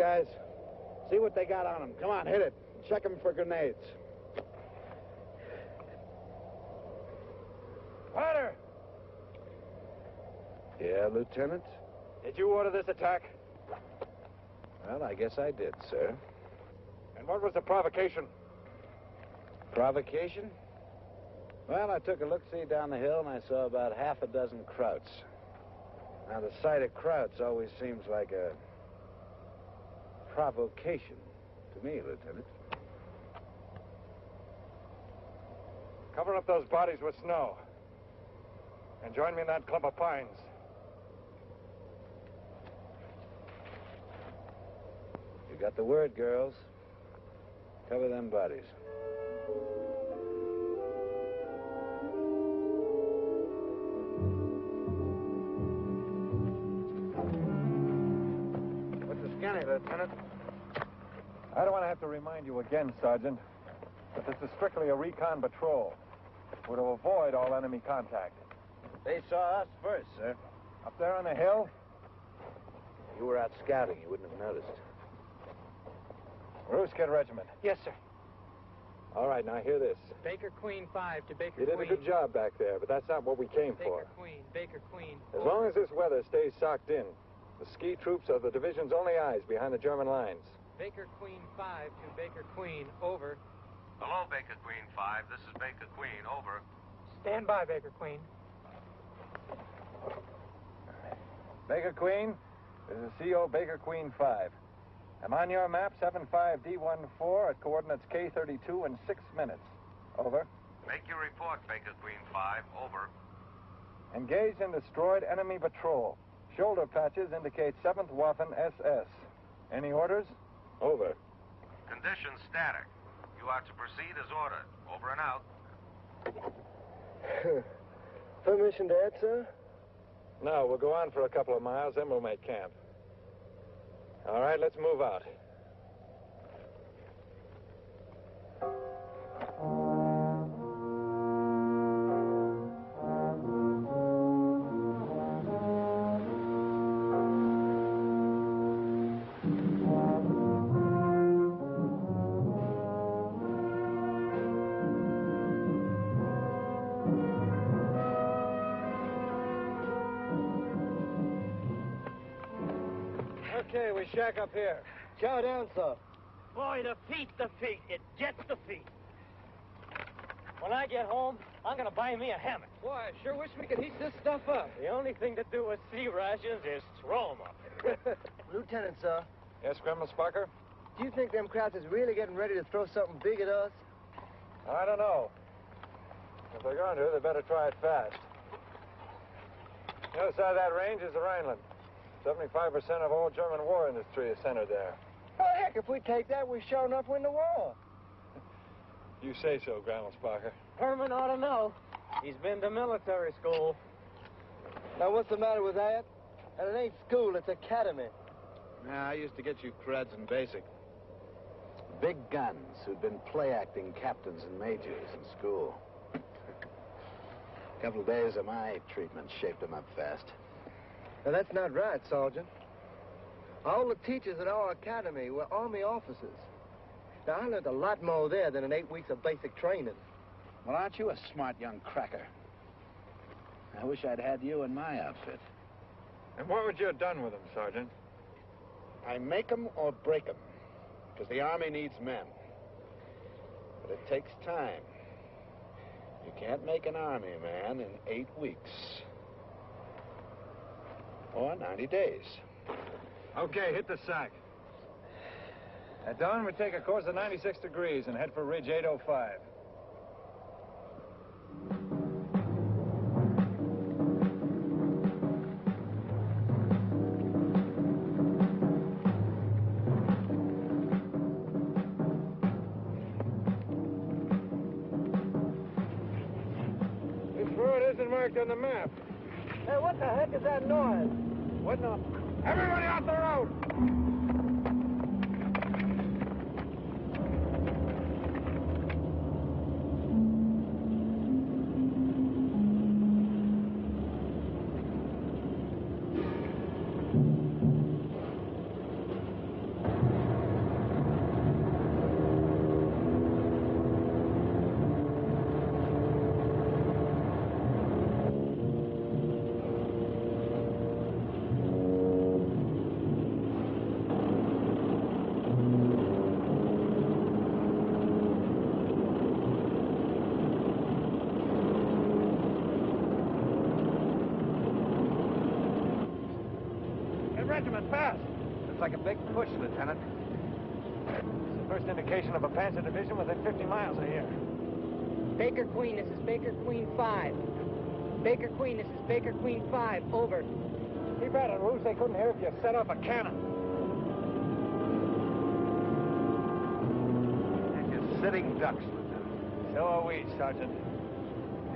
guys. See what they got on them. Come on, hit it. Check them for grenades. Potter! Yeah, Lieutenant? Did you order this attack? Well, I guess I did, sir. And what was the provocation? Provocation? Well, I took a look-see down the hill and I saw about half a dozen Krauts. Now, the sight of Krauts always seems like a provocation to me, Lieutenant. Cover up those bodies with snow. And join me in that clump of pines. You got the word, girls. Cover them bodies. What's the skinny, Lieutenant? I don't want to have to remind you again, Sergeant, that this is strictly a recon patrol. We're to avoid all enemy contact. They saw us first, sir. Up there on the hill? You were out scouting. You wouldn't have noticed. Ruskin Regiment. Yes, sir. All right, now hear this. Baker Queen 5 to Baker You Queen. did a good job back there, but that's not what we came for. Baker Queen. As long as this weather stays socked in, the ski troops are the division's only eyes behind the German lines. Baker Queen 5 to Baker Queen, over. Hello, Baker Queen 5. This is Baker Queen, over. Stand by, Baker Queen. Baker Queen, this is CO Baker Queen 5. I'm on your map, 75D14 at coordinates K32 in 6 minutes. Over. Make your report, Baker Queen 5, over. Engaged in destroyed enemy patrol. Shoulder patches indicate 7th Waffen SS. Any orders? Over. Conditions static. You are to proceed as ordered. Over and out. Permission to add, sir? No, we'll go on for a couple of miles, then we'll make camp. All right, let's move out. Okay, we shack up here. Chow down, sir. Boy, the feet. It gets the feet. When I get home, I'm gonna buy me a hammock. Boy, I sure wish we could heat this stuff up. The only thing to do with sea rations is throw 'em up. Lieutenant, sir, Yes, Colonel Sparker? do you think them Krauts is really getting ready to throw something big at us? I don't know. If they're going to, they better try it fast. The other side of that range is the Rhineland. 75% of all German war industry is centered there. Oh, heck, if we take that, we sure enough win the war. You say so, Colonel Sparker. Herman ought to know. He's been to military school. Now, what's the matter with that? And it ain't school, it's academy. Yeah, I used to get you creds in basic. Big guns who'd been play-acting captains and majors in school. A couple of days of my treatment shaped them up fast. Now, that's not right, Sergeant. All the teachers at our academy were Army officers. Now, I learned a lot more there than in 8 weeks of basic training. Well, aren't you a smart young cracker? I wish I'd had you in my outfit. And what would you have done with them, Sergeant? I make 'em or break 'em, because the Army needs men. But it takes time. You can't make an Army man in 8 weeks. Or 90 days. Okay, hit the sack. At dawn, we take a course of 96 degrees and head for Ridge 805. This road isn't marked on the map. Hey, what the heck is that noise? What now? Everybody off the road! like a big push, Lieutenant. It's the first indication of a Panzer division within 50 miles of here. Baker Queen, this is Baker Queen 5. Baker Queen, this is Baker Queen 5. Over. Keep at it, Roos. They couldn't hear if you set off a cannon. And you're sitting ducks, Lieutenant. So are we, Sergeant.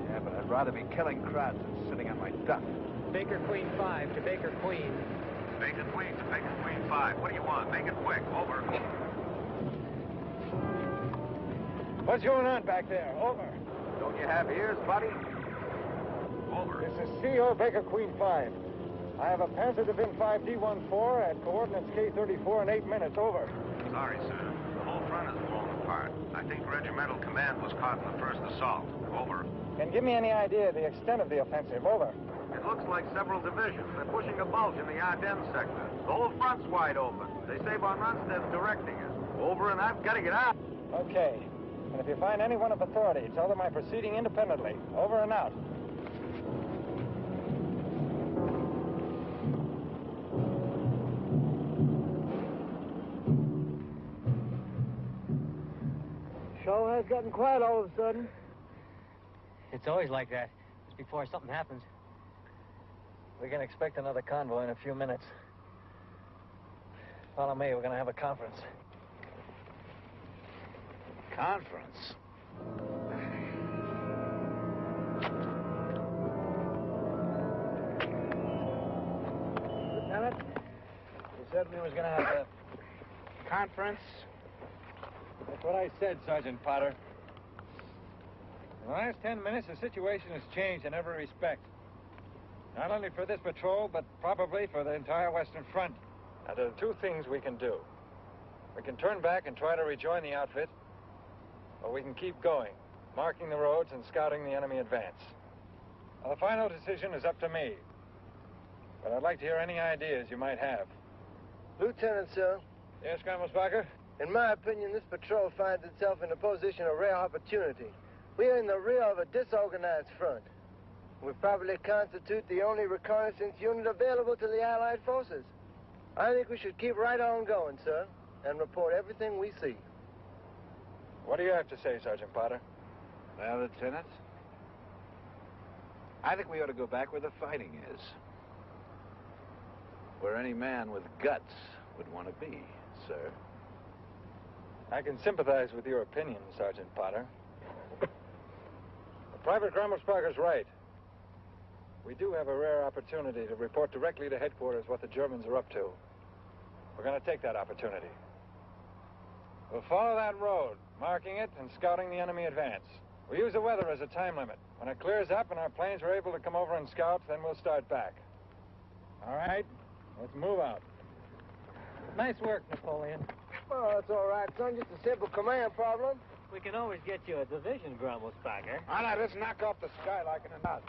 Yeah, but I'd rather be killing crowds than sitting on my duck. Baker Queen 5 to Baker Queen. Baker Queen to Baker Queen 5. What do you want? Make it quick. Over. What's going on back there? Over. Don't you have ears, buddy? Over. This is CO Baker Queen 5. I have a Panzer Division 5 D14 at coordinates K34 in 8 minutes. Over. Sorry, sir. The whole front is blown apart. I think regimental command was caught in the first assault. Over. Can you give me any idea of the extent of the offensive? Over. It looks like several divisions. They're pushing a bulge in the Ardennes sector. The whole front's wide open. They say von Rundsted's directing it. Over, and I've got to get out. Okay. And if you find anyone of authority, tell them I'm proceeding independently. Over and out. Show has gotten quiet all of a sudden. It's always like that. Just before something happens. We can expect another convoy in a few minutes. Follow me. We're going to have a conference. Conference? Lieutenant, you said we was going to have a... Conference? That's what I said, Sergeant Potter. In the last 10 minutes, the situation has changed in every respect. Not only for this patrol, but probably for the entire Western Front. Now, there are two things we can do. We can turn back and try to rejoin the outfit, or we can keep going, marking the roads and scouting the enemy advance. Now, the final decision is up to me. But I'd like to hear any ideas you might have. Lieutenant, sir, Yes, Grammersbacher? in my opinion, this patrol finds itself in a position of rare opportunity. We are in the rear of a disorganized front. We probably constitute the only reconnaissance unit available to the Allied forces. I think we should keep right on going, sir, and report everything we see. What do you have to say, Sergeant Potter? Well, Lieutenant, I think we ought to go back where the fighting is. Where any man with guts would want to be, sir. I can sympathize with your opinion, Sergeant Potter. But Private Grammersbacher's right. We do have a rare opportunity to report directly to headquarters what the Germans are up to. We're going to take that opportunity. We'll follow that road, marking it and scouting the enemy advance. We'll use the weather as a time limit. When it clears up and our planes are able to come over and scout, then we'll start back. All right? Let's move out. Nice work, Napoleon. Oh, that's all right, son. Just a simple command problem. We can always get you a division, Grammersbacher. All right, let's knock off the skylark in a nut.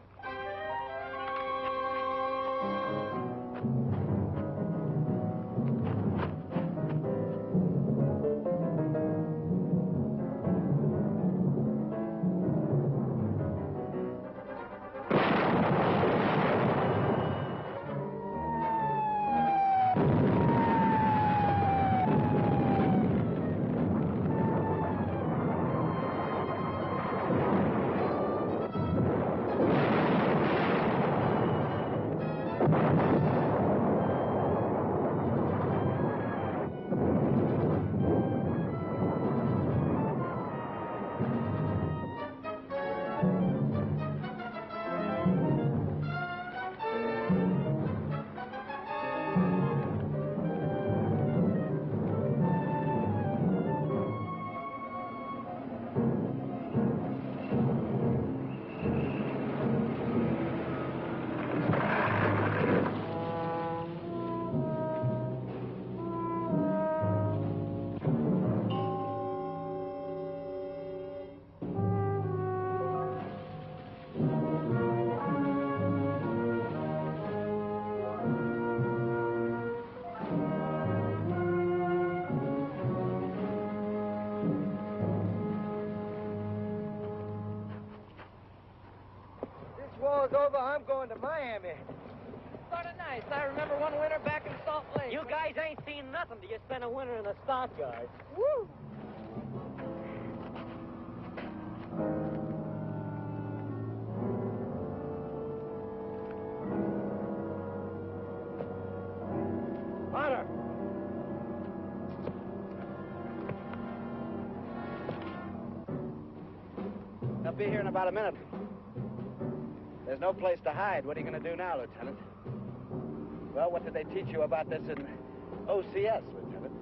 This war's over. I'm going to Miami. Sort of nice. I remember one winter back in Salt Salt Lake. You guys ain't seen nothing till you spend a winter in the stockyards. Woo! Potter! They'll be here in about a minute. There's no place to hide. What are you going to do now, Lieutenant? Well, what did they teach you about this in OCS, Lieutenant?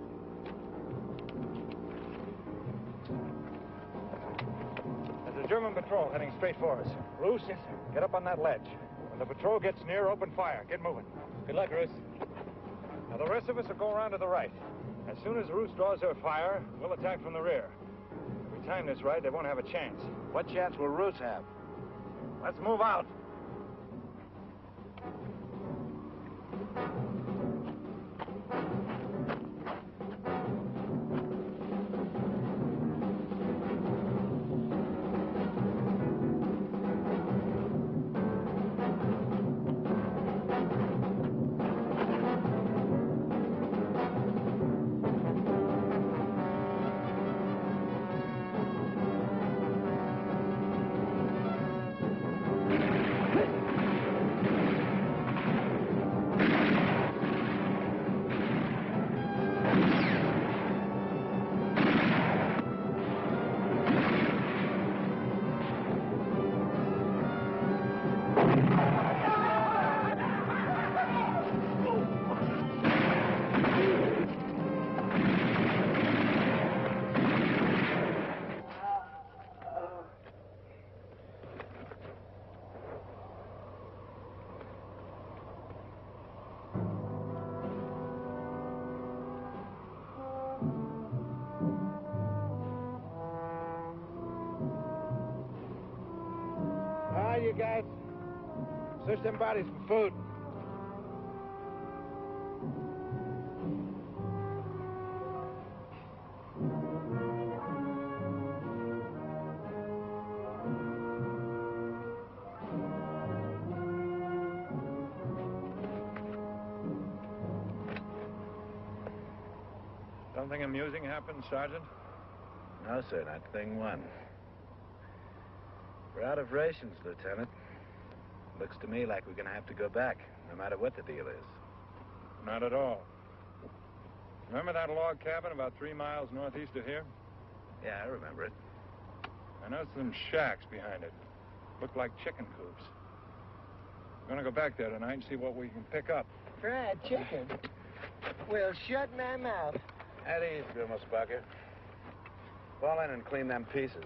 There's a German patrol heading straight for us. Roos, get up on that ledge. When the patrol gets near, open fire. Get moving. Good luck, Roos. Now, the rest of us will go around to the right. As soon as Roos draws her fire, we'll attack from the rear. If we time this right, they won't have a chance. What chance will Roos have? Let's move out. You guys, search them bodies for food. Something amusing happened, Sergeant? No, sir, not thing one. We're out of rations, Lieutenant. Looks to me like we're going to have to go back, no matter what the deal is. Not at all. Remember that log cabin about 3 miles northeast of here? Yeah, I remember it. I noticed some shacks behind it. Looked like chicken coops. We're going to go back there tonight and see what we can pick up. Fried chicken? Well, shut my mouth. At ease, Grimmelspunker. Fall in and clean them pieces.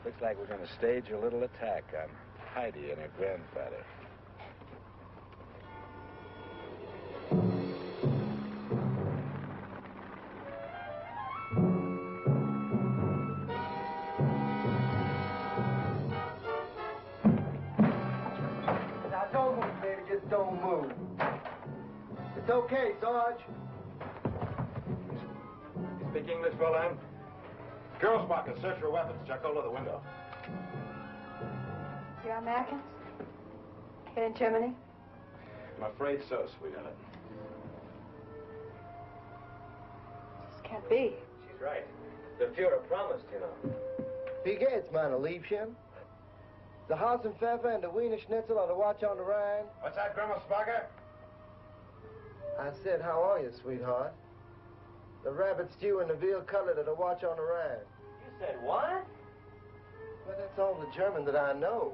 Looks like we're going to stage a little attack on Heidi and her grandfather. Now, don't move, baby. Just don't move. It's okay, Sarge. You speak English, Fräulein? Girls, Marcus, search for weapons. Check all of the window. You're Americans? Here in Germany? I'm afraid so, sweetheart. This can't be. She's right. The Fuhrer promised, you know. Wie geht's, meine Liebchen? The Hassenpfeffer and the Wiener Schnitzel are the watch on the Rhine. What's that, Grimmelspunker? I said, how are you, sweetheart? The rabbit stew and the veal cutlet are the watch on the Rhine. You said what? Well, that's all the German that I know.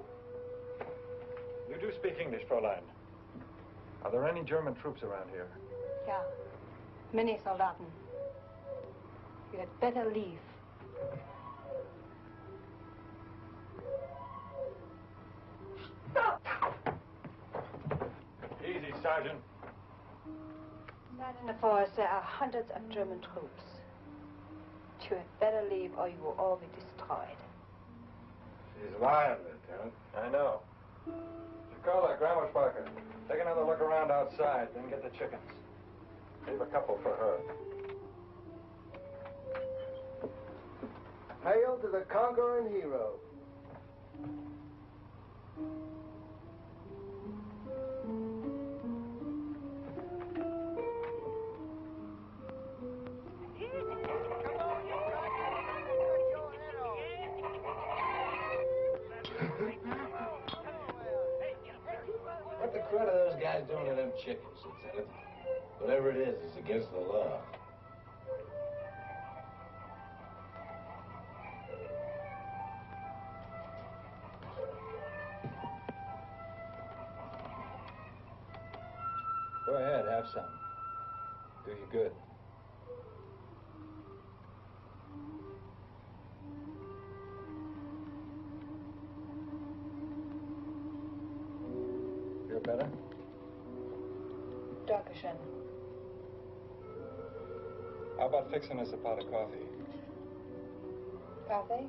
You do speak English, Fräulein. Are there any German troops around here? Ja, many Soldaten. You had better leave. Stop! Easy, Sergeant. Not in the forest, there are hundreds of German troops. You had better leave or you will all be destroyed. She's lying, Lieutenant. I know. Chicola, Grammersbacher, take another look around outside, then get the chickens. Leave a couple for her. Hail to the conquering hero. What the crud are those guys doing to them chickens, Lieutenant? Whatever it is against the law. Go ahead, have some. Do you good. Feel better? Dankeschön. How about fixing us a pot of coffee? Coffee?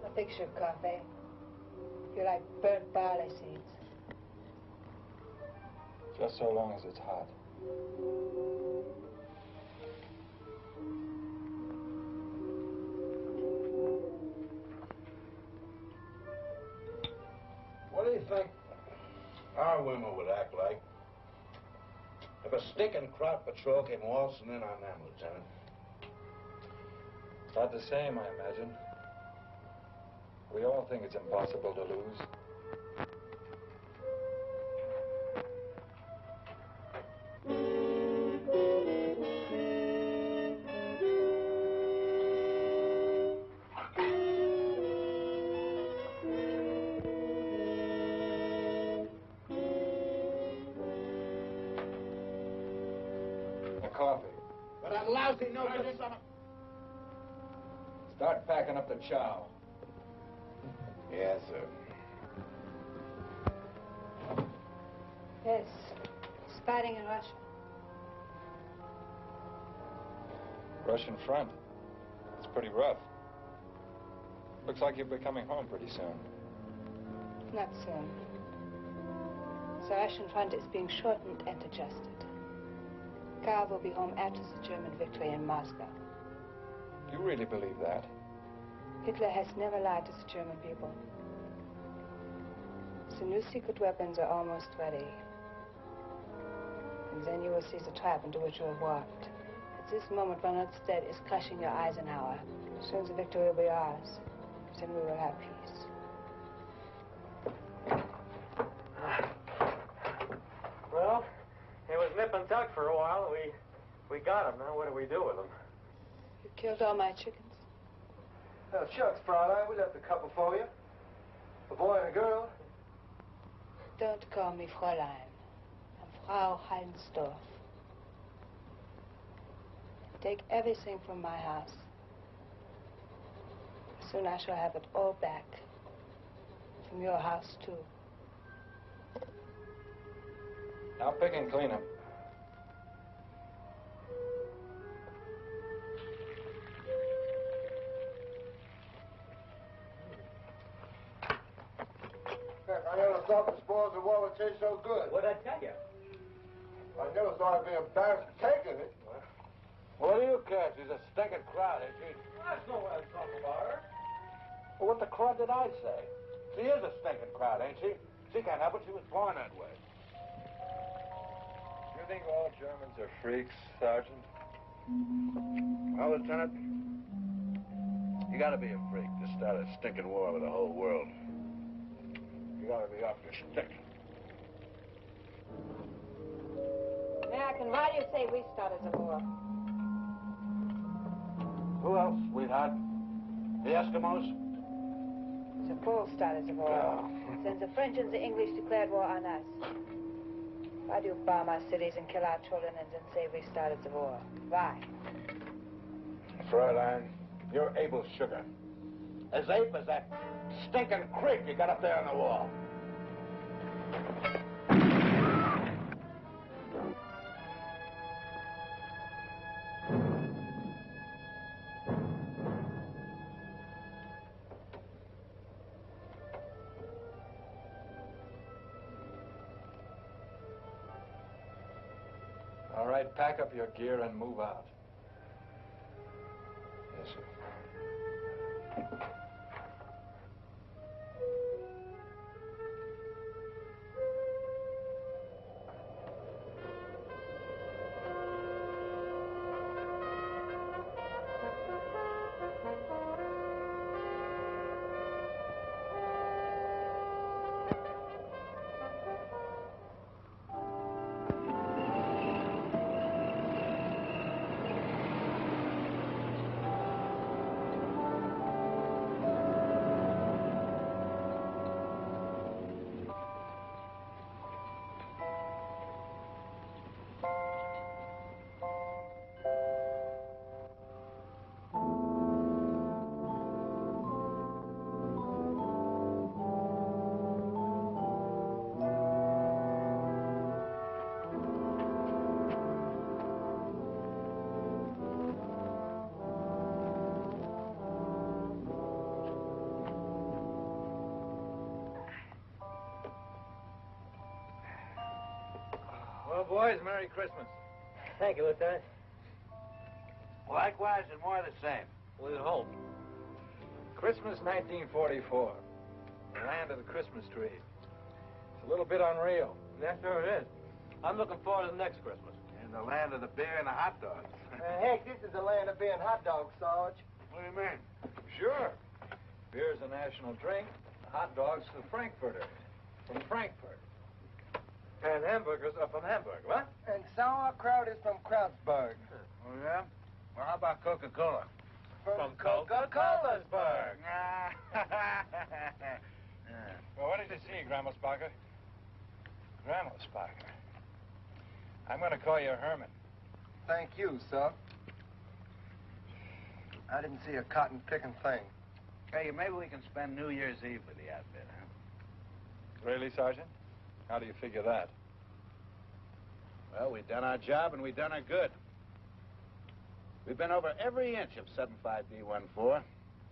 I'll fix your coffee. You like burnt barley seeds. Just so long as it's hot. What do you think our women would act like if a stinking crowd patrol came waltzing in on them, Lieutenant? About the same, I imagine. We all think it's impossible to lose. Coffee. But that lousy no-good son of... Start packing up the chow. Yes, sir. Yes. It's fighting in Russia. Russian front. It's pretty rough. Looks like you'll be coming home pretty soon. Not soon. The Russian front is being shortened and adjusted. Karl will be home after the German victory in Moscow. You really believe that? Hitler has never lied to the German people. The new secret weapons are almost ready. And then you will see the trap into which you have walked. At this moment, Ronaldstedt is crushing your Eisenhower. Soon the victory will be ours. Then we will have peace. Well, it was nip and tuck for a while. We got him. Now what do we do with him? You killed all my chickens. Oh, shucks, Fraulein. We left a couple for you. A boy and a girl. Don't call me Fräulein. I'm Frau Heinsdorf. Take everything from my house. Soon I shall have it all back. From your house, too. Now pick and clean them. I never thought the spoils of war would taste so good. What'd I tell you? I never thought I'd be embarrassed taking it. What do you care? She's a stinking crowd, ain't she? That's no way to talk about her. Well, what the crud did I say? She is a stinking crowd, ain't she? She can't help it. She was born that way. You think all Germans are freaks, Sergeant? Well, Lieutenant, you gotta be a freak to start a stinking war with the whole world. You gotta be off your stick. American, why do you say we started the war? Who else, sweetheart? The Eskimos? The Poles started the war. Oh. Then the French and the English declared war on us. Why do you bomb our cities and kill our children and then say we started the war? Why? Fräulein, you're Abel Sugar. As ape as that stinking creep you got up there on the wall. All right, pack up your gear and move out. Yes, sir. boys. Merry Christmas. Thank you, Lieutenant. Likewise and more the same. We'll hope. Christmas 1944. The land of the Christmas tree. It's a little bit unreal. Yes, sir, it is. I'm looking forward to the next Christmas. In the land of the beer and the hot dogs. Heck, this is the land of beer and hot dogs, Sarge. What do you mean? Sure. Beer's a national drink. Hot dogs the Frankfurter. From Frankfurt. And hamburgers are from Hamburg, what? And sauerkraut is from Krautsburg. Oh, yeah? Well, how about Coca-Cola? From Coca-Colasburg. Well, what did you see, Grandma Sparker? Grandma Sparker. I'm going to call you Herman. Thank you, sir. I didn't see a cotton-picking thing. Hey, maybe we can spend New Year's Eve with the outfit, huh? Really, Sergeant? How do you figure that? Well, we've done our job and we've done it good. We've been over every inch of 75D14.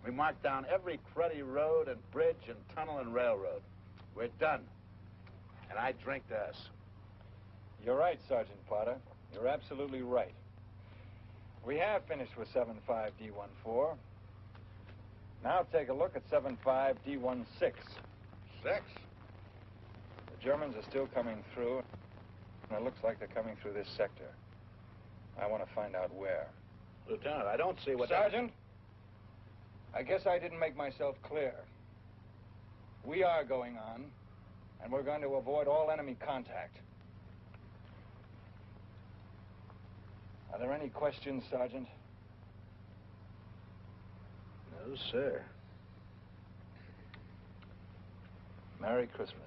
We marked down every cruddy road and bridge and tunnel and railroad. We're done. And I drink to us. You're right, Sergeant Potter. You're absolutely right. We have finished with 75D14. Now take a look at 75D16. 6? The Germans are still coming through, and it looks like they're coming through this sector. I want to find out where. Lieutenant, I don't see what... Sergeant, I guess I didn't make myself clear. We are going on, and we're going to avoid all enemy contact. Are there any questions, Sergeant? No, sir. Merry Christmas.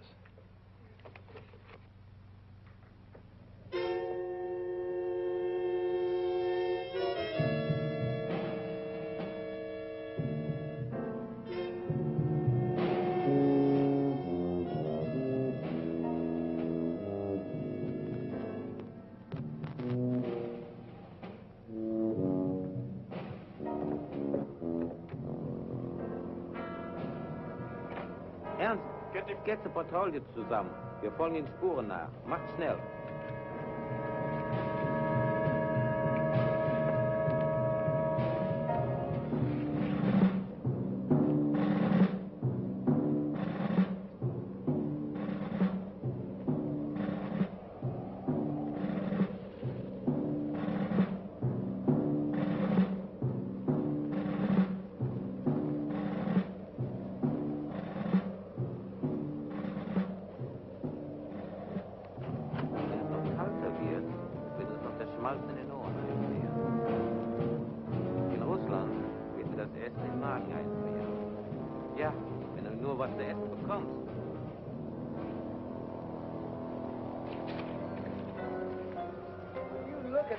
Ernst, get die Patrouille zusammen. Wir folgen den Spuren nach. Macht schnell.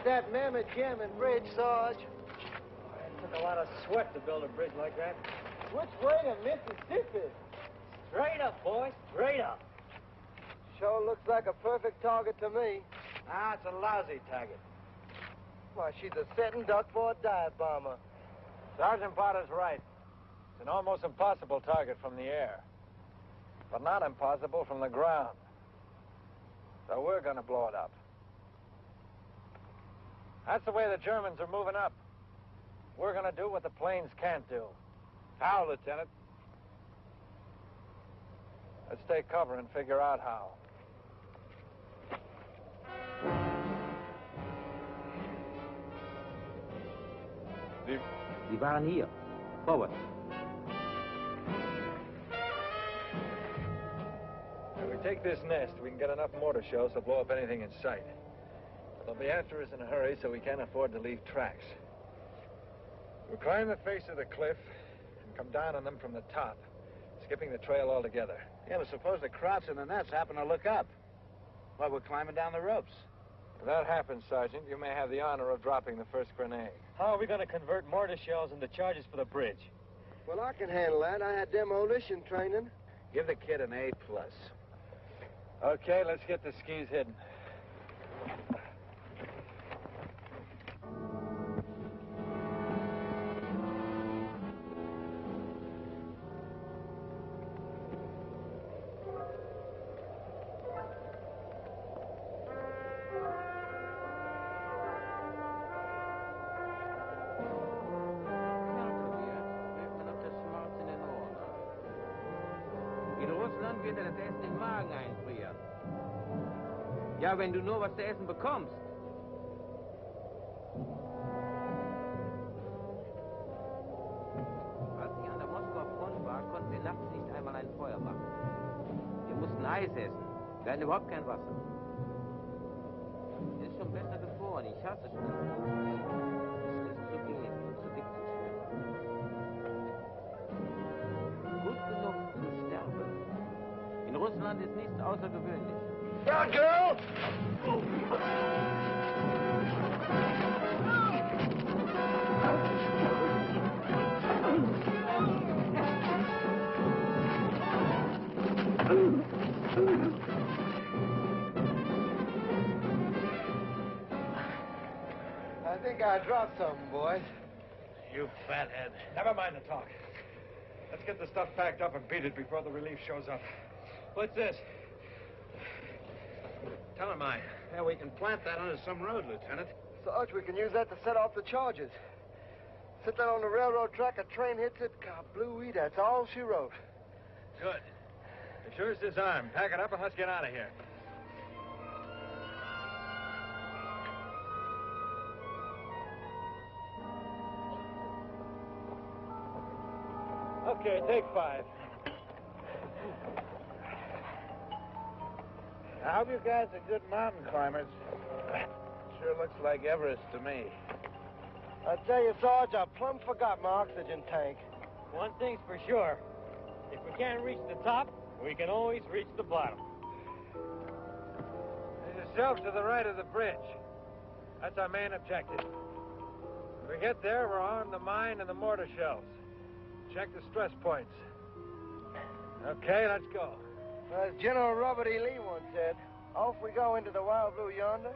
That mammoth German bridge, Sarge. It took a lot of sweat to build a bridge like that. Which way to Mississippi? Straight up, boys, straight up. Sure looks like a perfect target to me. Ah, it's a lousy target. Why, she's a setting duck for a dive bomber. Sergeant Potter's right. It's an almost impossible target from the air. But not impossible from the ground. So we're going to blow it up. That's the way the Germans are moving up. We're going to do what the planes can't do. How, Lieutenant? Let's take cover and figure out how. Sie waren hier. Forward. If we take this nest, we can get enough mortar shells to blow up anything in sight. They'll be after us in a hurry, so we can't afford to leave tracks. We'll climb the face of the cliff and come down on them from the top, skipping the trail altogether. Yeah, but suppose the Krauts in the nest happen to look up. Well, we're climbing down the ropes. If that happens, Sergeant, you may have the honor of dropping the first grenade. How are we going to convert mortar shells into charges for the bridge? Well, I can handle that. I had demolition training. Give the kid an A+. Okay, let's get the skis hidden. Dann wird er das Essen in den Magen einfrieren. Ja, wenn du nur was zu essen bekommst. Als ich an der Moskauer Front war, konnten wir nachts nicht einmal ein Feuer machen. Wir mussten Eis essen. Wir hatten überhaupt kein Wasser. Es ist schon besser gefroren. Ich hasse Schnee. Es ist zu gehen und zu dick zu schwimmen. Gut genug zu sterben. In Russland ist nichts außergewöhnlich. Yeah, girl! I think I dropped something, boys. You fathead. Never mind the talk. Let's get the stuff packed up and beat it before the relief shows up. What's this? Telemine. Yeah, we can plant that onto some road, Lieutenant. Sarge, we can use that to set off the charges. Sit that on the railroad track, a train hits it, kablooey, that's all she wrote. Good. It sure is disarmed. Pack it up and let's get out of here. Okay, take 5. I hope you guys are good mountain climbers. Sure looks like Everest to me. I tell you, Sarge, I plumb forgot my oxygen tank. One thing's for sure. If we can't reach the top, we can always reach the bottom. There's a shelf to the right of the bridge. That's our main objective. When we get there, we're on the mine and the mortar shells. Check the stress points. Okay, let's go. As General Robert E. Lee once said, off we go into the wild blue yonder.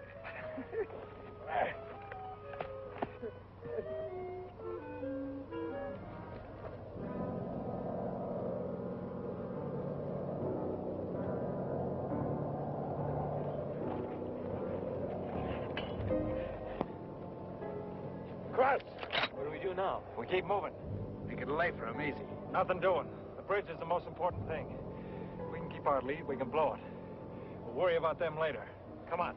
Cross! What do we do now? We keep moving. We can lay for him easy. Nothing doing. The bridge is the most important thing. If we can keep our lead, we can blow it. We'll worry about them later. Come on.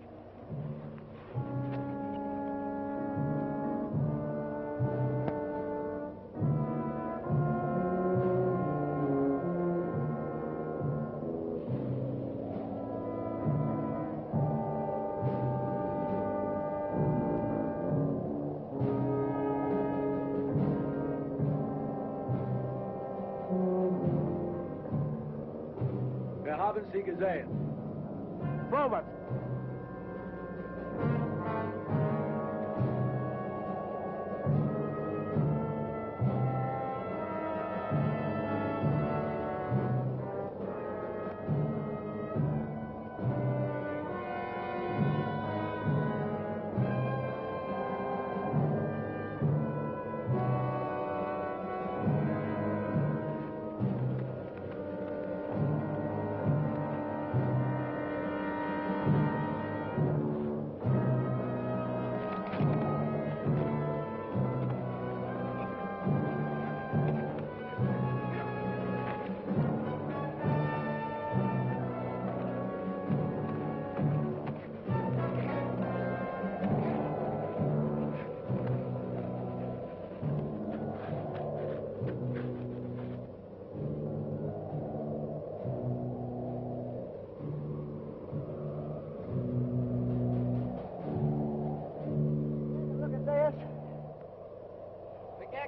Wir haben sie gesehen. Robert!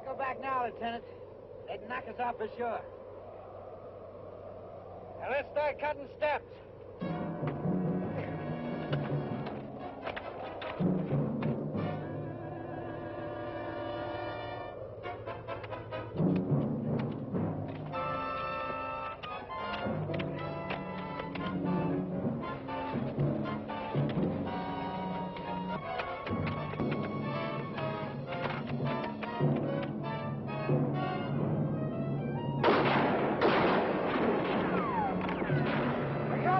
Go back now, Lieutenant. They'd knock us off for sure. Now let's start cutting steps. I got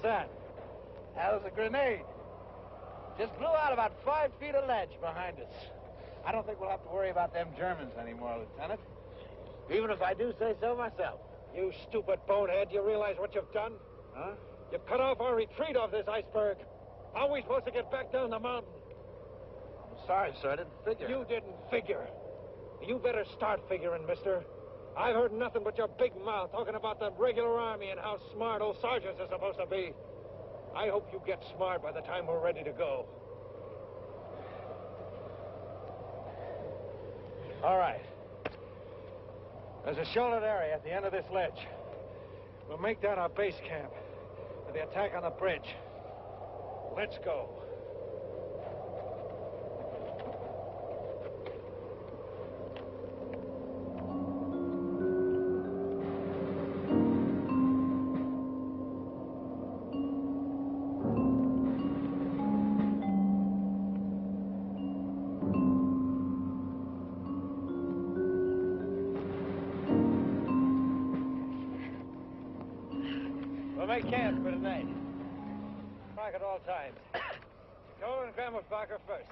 was that? That was a grenade. Just blew out about 5 feet of ledge behind us. I don't think we'll have to worry about them Germans anymore, Lieutenant. Even if I do say so myself. You stupid bonehead, do you realize what you've done? Huh? You've cut off our retreat off this iceberg. How are we supposed to get back down the mountain? I'm sorry, sir. I didn't figure. You didn't figure. You better start figuring, mister. I've heard nothing but your big mouth talking about the regular army and how smart old sergeants are supposed to be. I hope you get smart by the time we're ready to go. All right. There's a sheltered area at the end of this ledge. We'll make that our base camp for the attack on the bridge. Let's go. We'll make camp for tonight. Mark at all times. Go and Grandma Parker first.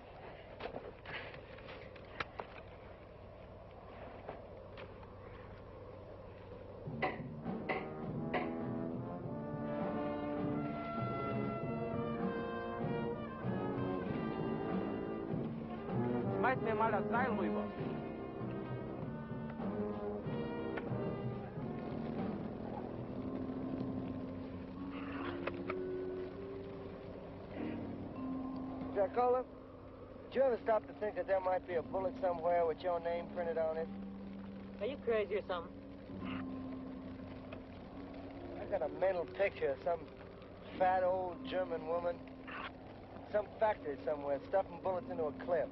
Schmeiß mir mal das Seil rüber. Dracula, did you ever stop to think that there might be a bullet somewhere with your name printed on it? Are you crazy or something? I got a mental picture of some fat old German woman, some factory somewhere, stuffing bullets into a clip.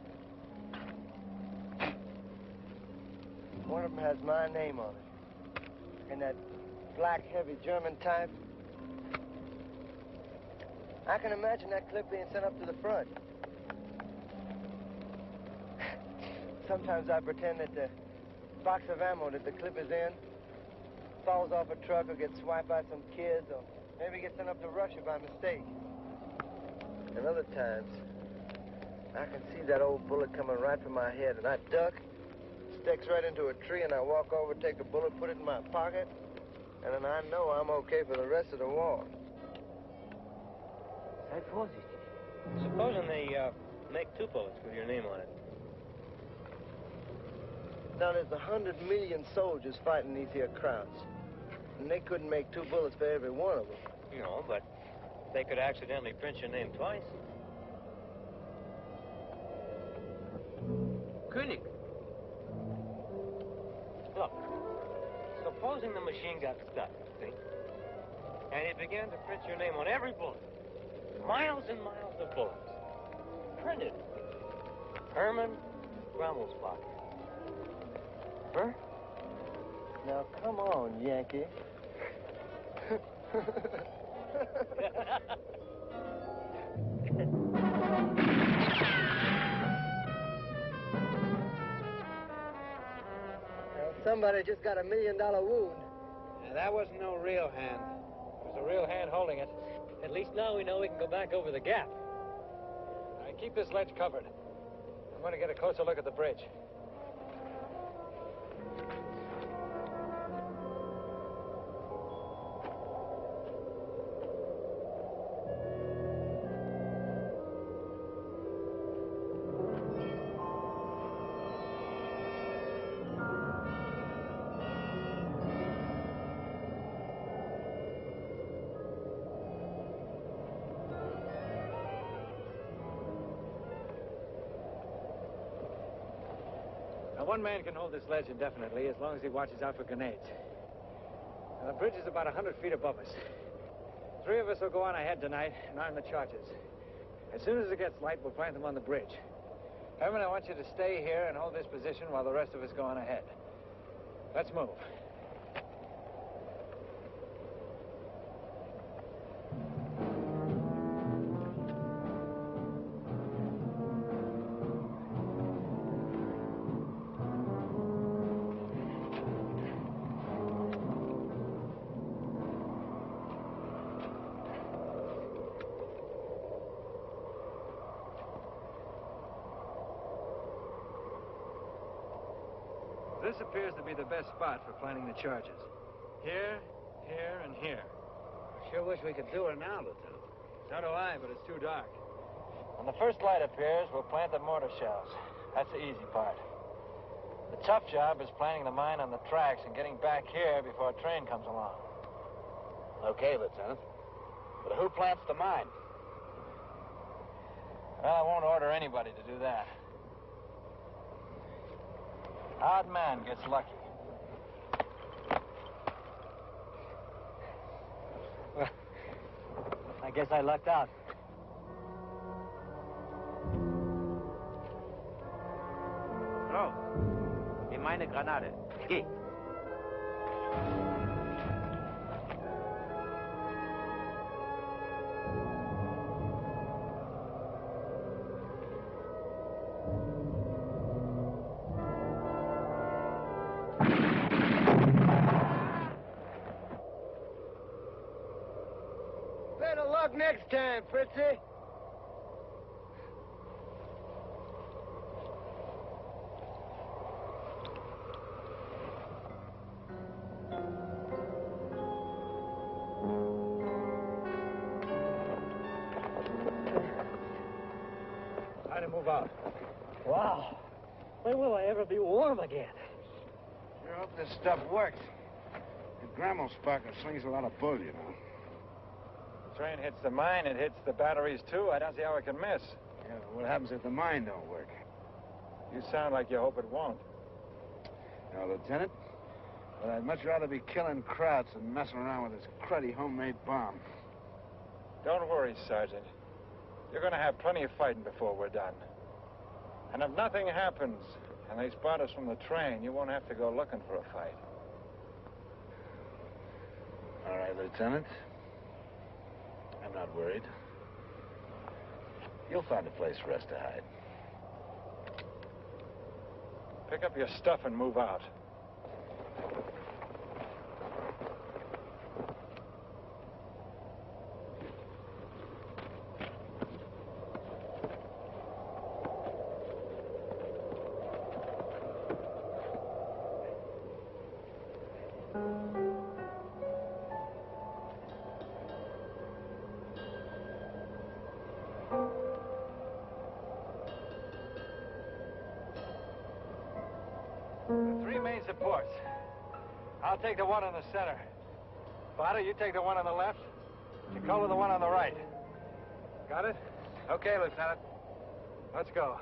One of them has my name on it. And that black, heavy German type. I can imagine that clip being sent up to the front. Sometimes I pretend that the box of ammo that the clip is in falls off a truck or gets swiped by some kids or maybe gets sent up to Russia by mistake. And other times, I can see that old bullet coming right for my head and I duck, sticks right into a tree, and I walk over, take the bullet, put it in my pocket, and then I know I'm okay for the rest of the war. Sei vorsichtig. Supposing they make 2 bullets with your name on it. Now, there's 100 million soldiers fighting these here crowds. And they couldn't make 2 bullets for every one of them. You know, but they could accidentally print your name twice. König. Look, supposing the machine got stuck, see? And it began to print your name on every bullet. Miles and miles of bullets. Printed. Herman Grummelsbacher. Huh? Now, come on, Yankee. Somebody just got $1 million wound. Yeah, that wasn't no real hand. It was a real hand holding it. At least now we know we can go back over the gap. All right, keep this ledge covered. I'm going to get a closer look at the bridge. Now, one man can hold this ledge indefinitely as long as he watches out for grenades. Now, the bridge is about 100 feet above us. 3 of us will go on ahead tonight and arm the charges. As soon as it gets light, we'll plant them on the bridge. Herman, I want you to stay here and hold this position while the rest of us go on ahead. Let's move. this appears to be the best spot for planting the charges. Here, here, and here. I sure wish we could do her now, Lieutenant. So do I, but it's too dark. When the first light appears, we'll plant the mortar shells. That's the easy part. The tough job is planting the mine on the tracks and getting back here before a train comes along. Okay, Lieutenant. But who plants the mine? Well, I won't order anybody to do that. Odd man gets lucky. Well, I guess I lucked out. So, nimm meine Granate. Geh. Better luck next time, Fritzy. Try to move out. Wow. When will I ever be warm again? Sure hope this stuff works. The Gramo sparker slings a lot of bull, you know. The train hits the mine, it hits the batteries, too. I don't see how it can miss. Yeah, but what happens if the mine don't work? You sound like you hope it won't. No, Lieutenant. But I'd much rather be killing Krauts than messing around with this cruddy homemade bomb. Don't worry, Sergeant. You're going to have plenty of fighting before we're done. And if nothing happens and they spot us from the train, you won't have to go looking for a fight. All right, Lieutenant. I'm not worried. You'll find a place for us to hide. Pick up your stuff and move out. Three main supports. I'll take the one in the center. Potter, you take the one on the left. Jacola, the one on the right. Got it? Okay, Lieutenant. Let's go.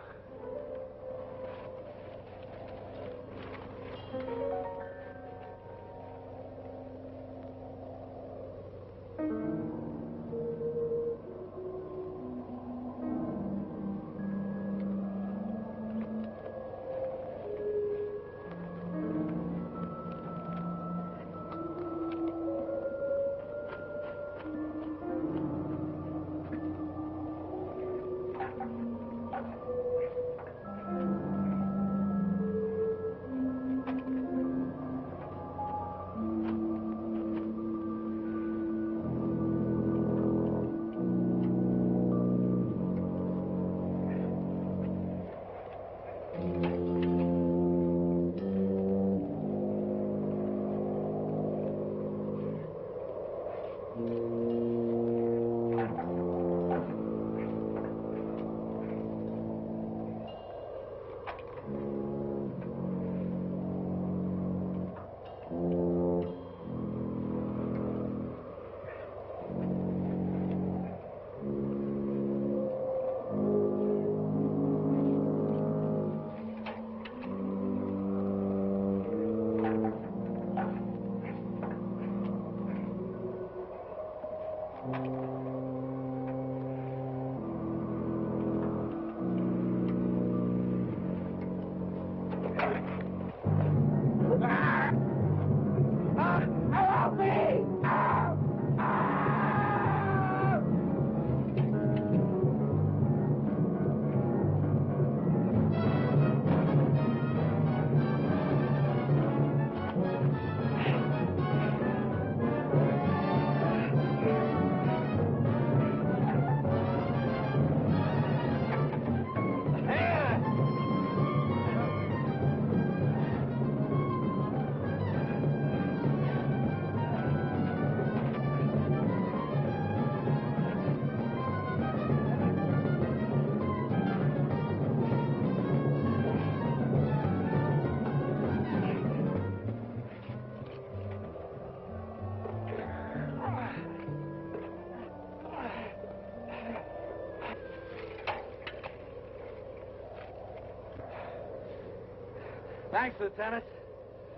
Thanks, Lieutenant.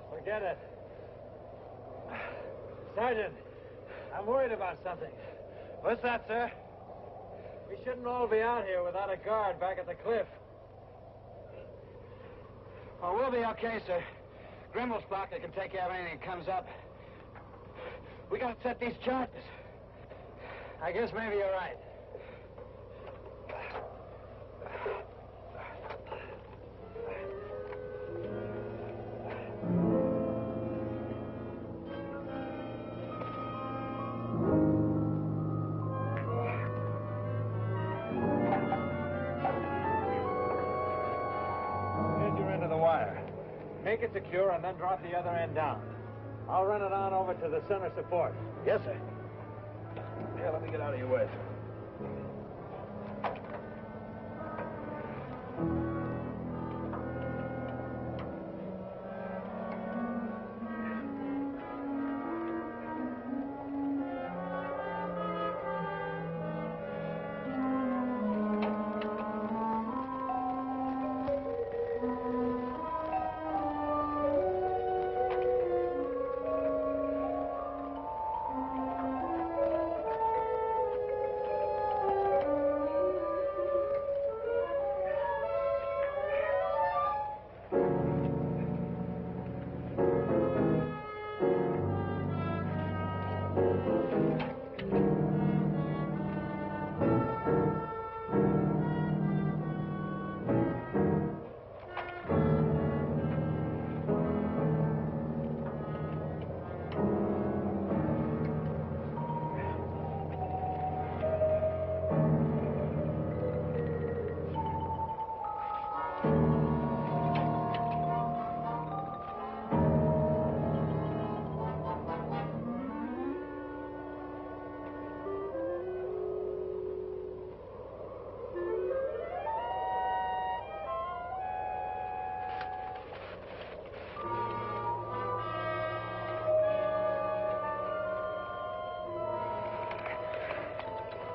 Forget it. Sergeant, I'm worried about something. What's that, sir? We shouldn't all be out here without a guard back at the cliff. Oh, we'll be okay, sir. Grimmelsbacher can take care of anything that comes up. We gotta set these charges. I guess maybe you're right. Here's your end of the wire. Make it secure and then drop the other end down. I'll run it on over to the center support. Yes, sir. Here, let me get out of your way.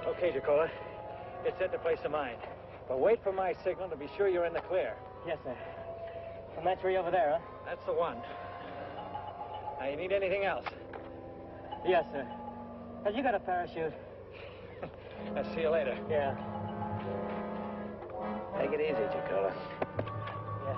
Okay, Jacola. It's set to place of mine. But wait for my signal to be sure you're in the clear. Yes, sir. And that's where you over there, huh? That's the one. Now, you need anything else? Yes, sir. Have you got a parachute? I'll see you later. Yeah. Take it easy, Jacola. Yeah.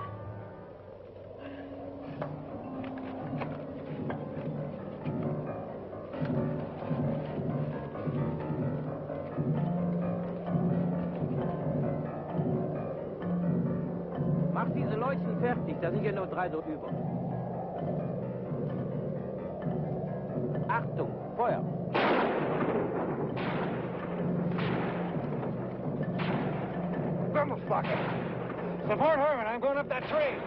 Mach diese Leuchten fertig, da sind ja nur 3 so über. Achtung, Feuer! Grimmelsbacher! Support Herman, I'm going up that tree.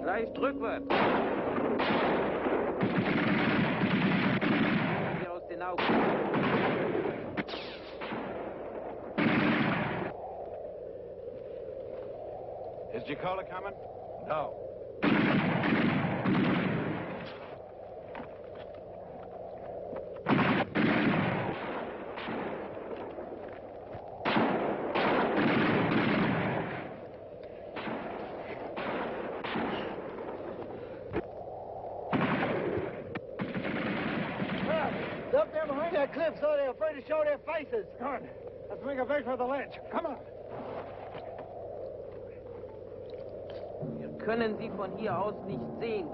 Leicht rückwärts. Hier aus den Augen. Is Jacola coming? No. They're up there behind that cliff, so they're afraid to show their faces. Good. Let's make a break for the ledge. Come on. Wir können sie von hier aus nicht sehen.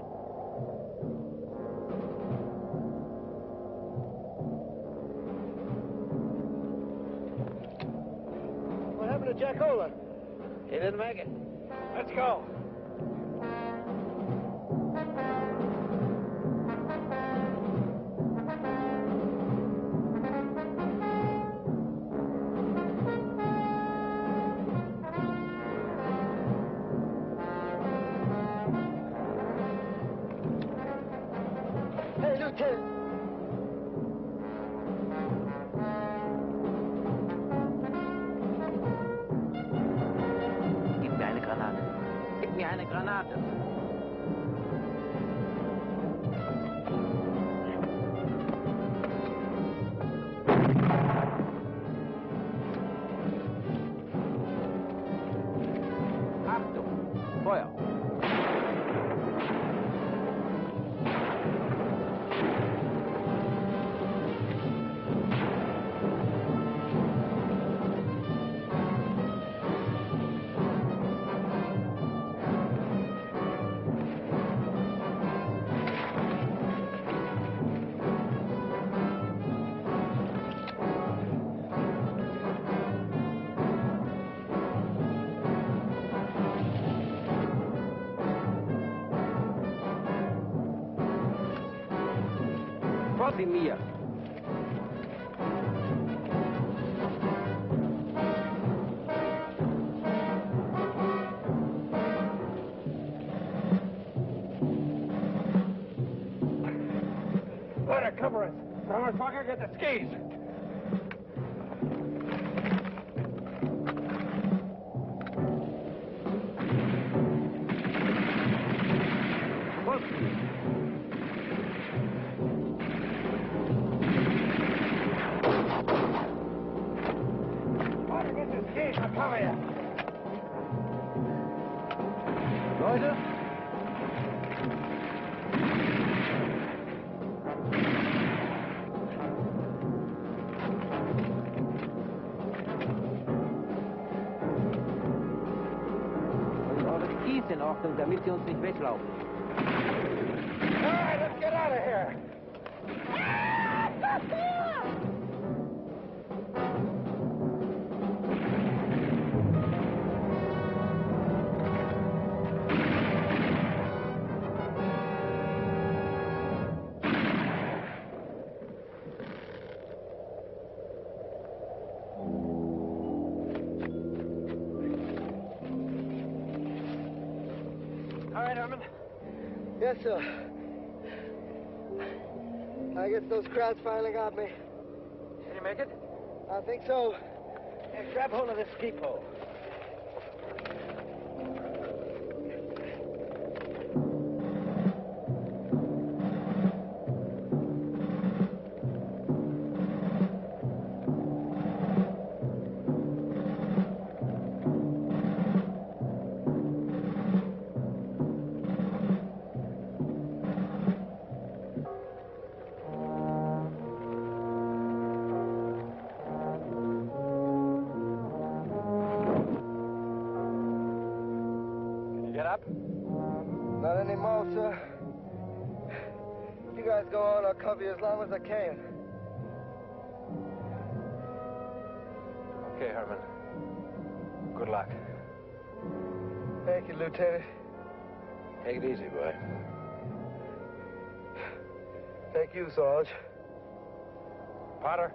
What happened to Jacola? He didn't make it. Let's go. Hey, Lieutenant. Gib mir eine Granate. Gib mir eine Granate. Achtung! Feuer! Vor mir! Better cover us. Someone fucker, get the skis. Better get the skis. I'll cover you. Leute? Und eure Skis in Ordnung, damit sie uns nicht weglaufen. All right, let's get out of here. All right, Herman. Yes, sir. I guess those crowds finally got me. Can you make it? I think so. Hey, grab hold of this ski pole. Get up? Not anymore, sir. You guys go on, I'll cover you as long as I can. Okay, Herman. Good luck. Thank you, Lieutenant. Take it easy, boy. Thank you, Sarge. Potter?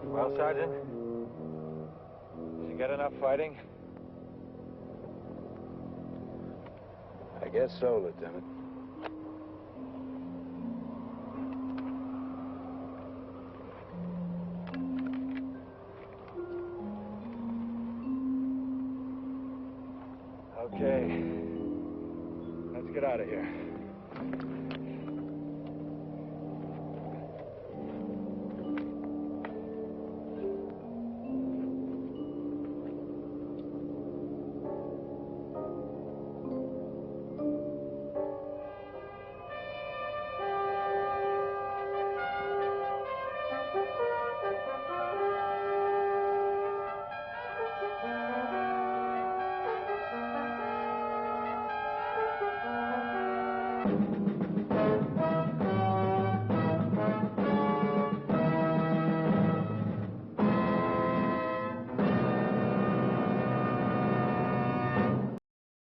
Well, Sergeant? Did you get enough fighting? I guess so, Lieutenant. Okay. Let's get out of here.